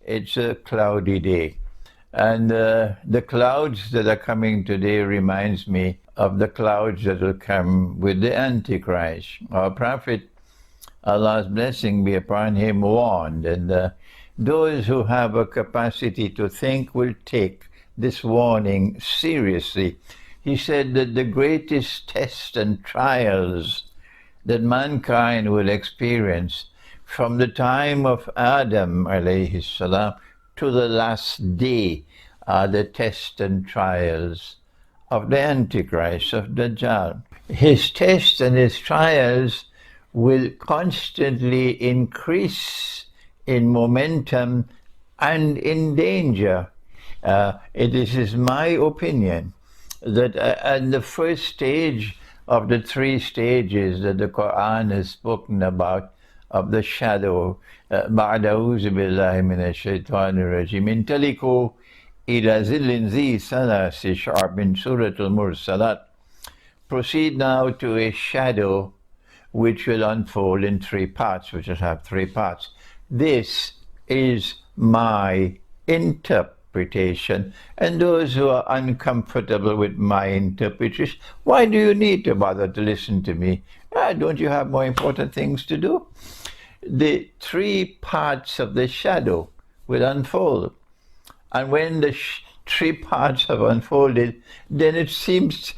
it's a cloudy day. And the clouds that are coming today reminds me of the clouds that will come with the Antichrist. Our prophet, Allah's blessing be upon him, warned, and those who have a capacity to think will take this warning seriously. He said that the greatest tests and trials that mankind will experience from the time of Adam alayhi salam to the last day are the tests and trials of the Antichrist, of Dajjal. His tests and his trials will constantly increase in momentum and in danger. It is my opinion that at the first stage of the three stages that the Quran has spoken about, of the shadow, بعد أعوذ بالله من الشيطان الرجيم انطلقوا إلى ظل ذي ثلاث شعب سورة المرسلات. Proceed now to a shadow which will unfold in three parts, which will have three parts. This is my interpretation, and those who are uncomfortable with my interpretation, why do you need to bother to listen to me? Don't you have more important things to do? The three parts of the shadow will unfold, and when the three parts have unfolded, then it seems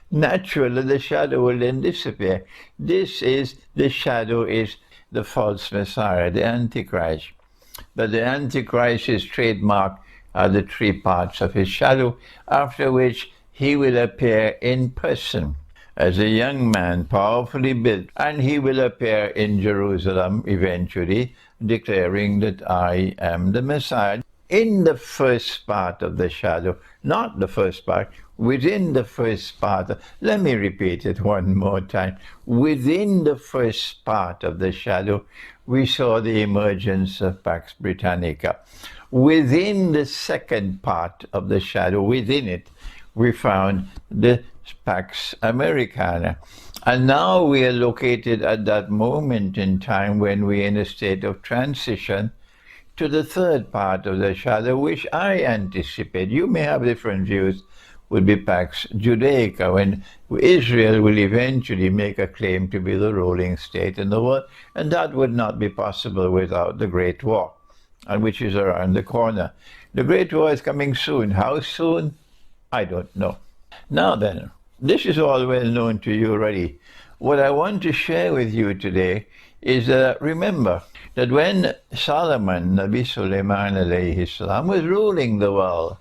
natural that the shadow will then disappear. The shadow is the false Messiah, the Antichrist. But the Antichrist's trademark are the three parts of his shadow, after which he will appear in person as a young man, powerfully built, and he will appear in Jerusalem eventually, declaring that I am the Messiah. In the first part of the shadow, not the first part, within the first part, let me repeat it one more time. Within the first part of the shadow, we saw the emergence of Pax Britannica. Within the second part of the shadow, within it, we found the Pax Americana. And now we are located at that moment in time when we are in a state of transition to the third part of the shadow, which I anticipate, you may have different views, would be Pax Judaica, when Israel will eventually make a claim to be the ruling state in the world, and that would not be possible without the Great War, and which is around the corner. The Great War is coming soon. How soon? I don't know. Now then, this is all well known to you already. What I want to share with you today is remember that when Solomon, Nabi Sulaiman alayhi salam, was ruling the world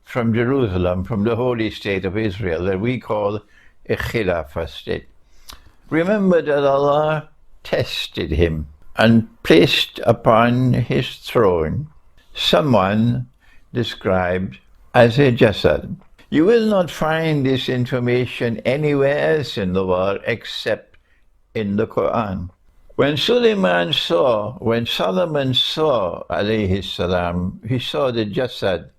from Jerusalem, from the holy state of Israel, that we call a Khilafah state, remember that Allah tested him and placed upon his throne someone described as a Jasad. You will not find this information anywhere else in the world except in the Quran. When Solomon saw, alayhi salam, he saw the Jasad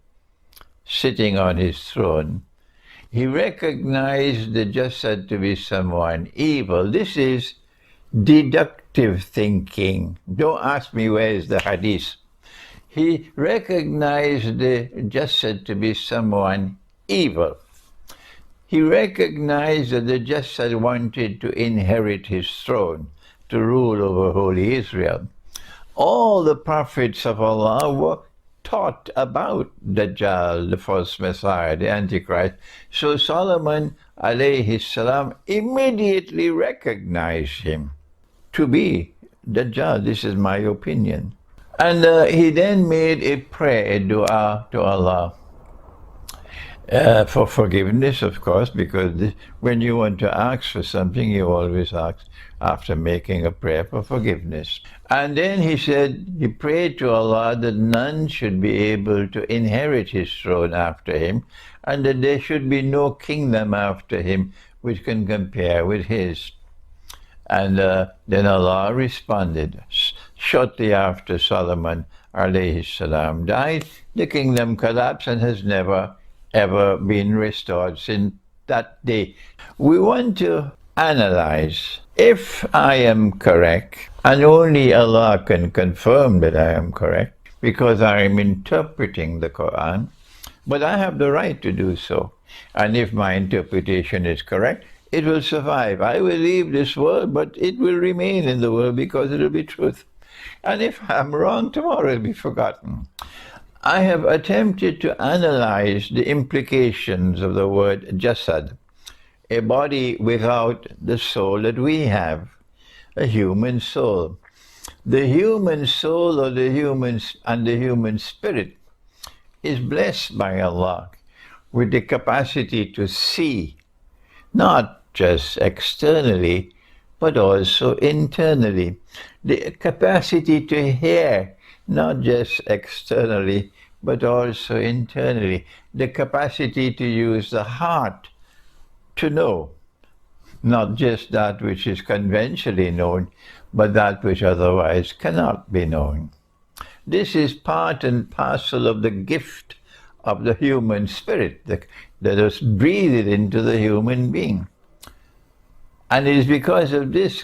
sitting on his throne. He recognized the Jasad to be someone evil. This is deductive thinking. Don't ask me where is the hadith. He recognized the Jasad to be someone evil. He recognized that the Jasad wanted to inherit his throne, to rule over holy Israel. All the prophets of Allah were taught about Dajjal, the false Messiah, the Antichrist. So Solomon alayhi salam immediately recognized him to be Dajjal. This is my opinion. And he then made a prayer, a dua to Allah. For forgiveness, of course, because when you want to ask for something, you always ask after making a prayer for forgiveness. And then he said, he prayed to Allah that none should be able to inherit his throne after him, and that there should be no kingdom after him which can compare with his. And then Allah responded. Shortly after Solomon alayhi salam died, the kingdom collapsed and has never ever been restored since that day. We want to analyze if I am correct, and only Allah can confirm that I am correct, because I am interpreting the Quran, but I have the right to do so. And if my interpretation is correct, it will survive. I will leave this world, but it will remain in the world because it will be truth. And if I'm wrong, tomorrow it will be forgotten. I have attempted to analyze the implications of the word jasad, a body without the soul that we have, a human soul. The human soul or the human spirit is blessed by Allah with the capacity to see, not just externally, but also internally. The capacity to hear, not just externally, but also internally. The capacity to use the heart to know, not just that which is conventionally known, but that which otherwise cannot be known. This is part and parcel of the gift of the human spirit that is breathed into the human being. And it is because of this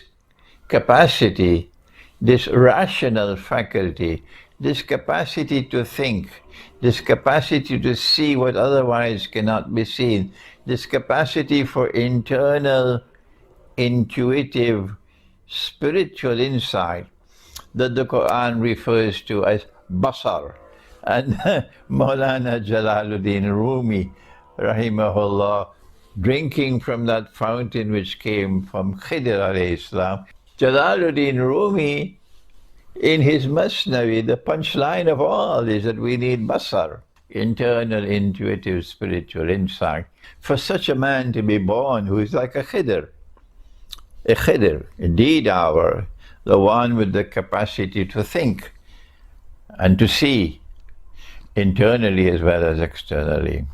capacity, this rational faculty, this capacity to think, this capacity to see what otherwise cannot be seen, this capacity for internal, intuitive, spiritual insight that the Quran refers to as basar. And Maulana Jalaluddin Rumi, rahimahullah, drinking from that fountain which came from Khidr alayhi salam, Jalaluddin Rumi, in his Masnavi, the punchline of all is that we need basar, internal, intuitive, spiritual insight, for such a man to be born who is like a Khidr, indeed the one with the capacity to think and to see, internally as well as externally.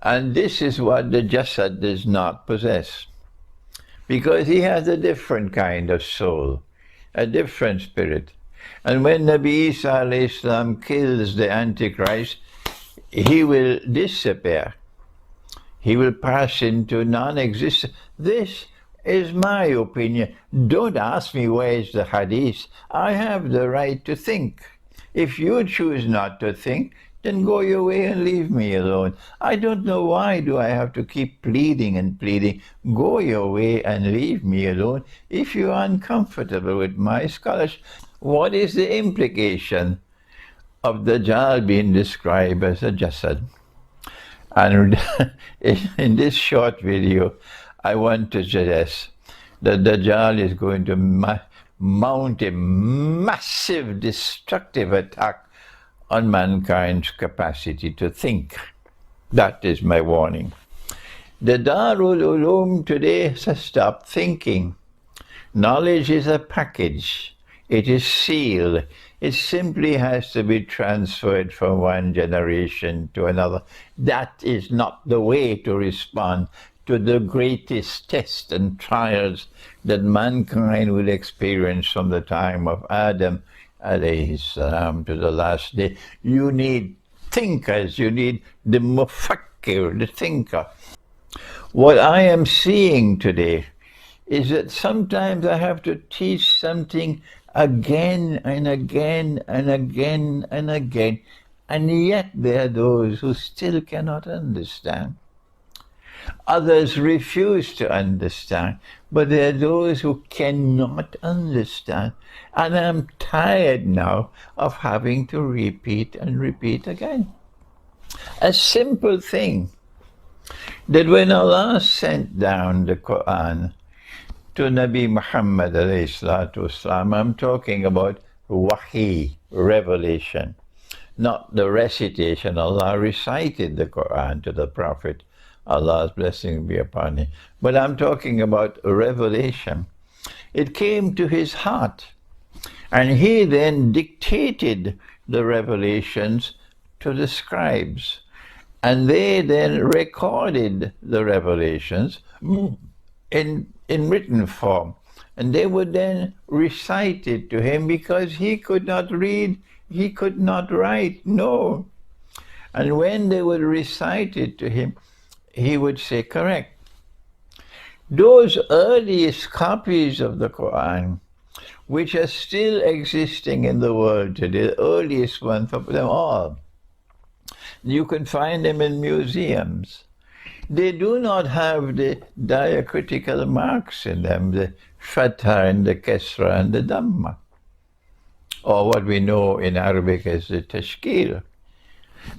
And this is what the jasad does not possess, because he has a different kind of soul, a different spirit. And when Nabi Isa alayhi salam kills the Antichrist, he will disappear. He will pass into non-existence. This is my opinion. Don't ask me where is the hadith. I have the right to think. If you choose not to think, then go your way and leave me alone. I don't know why do I have to keep pleading and pleading. Go your way and leave me alone if you're uncomfortable with my scholarship. What is the implication of Dajjal being described as a jasad? And in this short video, I want to suggest that Dajjal is going to mount a massive destructive attack on mankind's capacity to think. That is my warning. The Darul Uloom today has stopped thinking. Knowledge is a package. It is sealed. It simply has to be transferred from one generation to another. That is not the way to respond to the greatest tests and trials that mankind will experience from the time of Adam alayhi salam to the last day. You need thinkers, you need the mufakkir, the thinker. What I am seeing today is that sometimes I have to teach something again and again and again and again, and yet there are those who still cannot understand. Others refuse to understand, but there are those who cannot understand. And I'm tired now of having to repeat and repeat again. A simple thing, that when Allah sent down the Quran to Nabi Muhammad alayhi salatu wasalam, I'm talking about wahi, revelation, not the recitation. Allah recited the Quran to the Prophet, Allah's blessing be upon him. But I'm talking about revelation. It came to his heart, and he then dictated the revelations to the scribes, and they then recorded the revelations in written form, and they would then recite it to him because he could not read, he could not write, no. And when they would recite it to him, he would say, correct. Those earliest copies of the Quran which are still existing in the world today, the earliest ones of them all. You can find them in museums. They do not have the diacritical marks in them, the fatha and the kesra and the dhamma, or what we know in Arabic as the tashkil.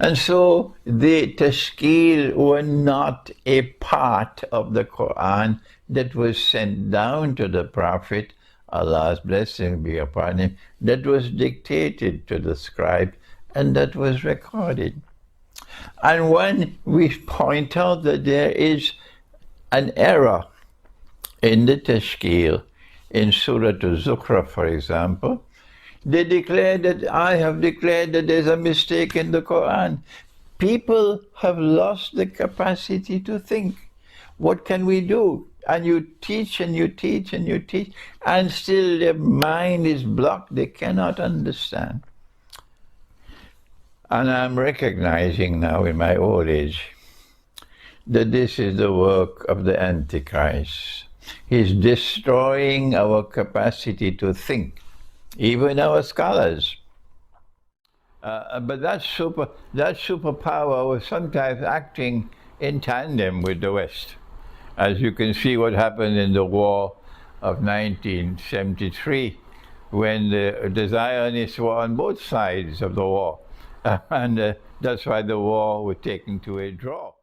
And so the tashkil were not a part of the Quran that was sent down to the Prophet, Allah's blessing be upon him, that was dictated to the scribe and that was recorded. And when we point out that there is an error in the tashkil, in Surah Al-Zukhruf, for example, they declare that I have declared that there's a mistake in the Quran. People have lost the capacity to think. What can we do? And you teach and you teach and you teach, and still their mind is blocked. They cannot understand. And I'm recognizing now in my old age that this is the work of the Antichrist. He's destroying our capacity to think, even our scholars. But that superpower was sometimes acting in tandem with the West. As you can see what happened in the war of 1973, when the Zionists were on both sides of the war. And that's why the war was taken to a draw.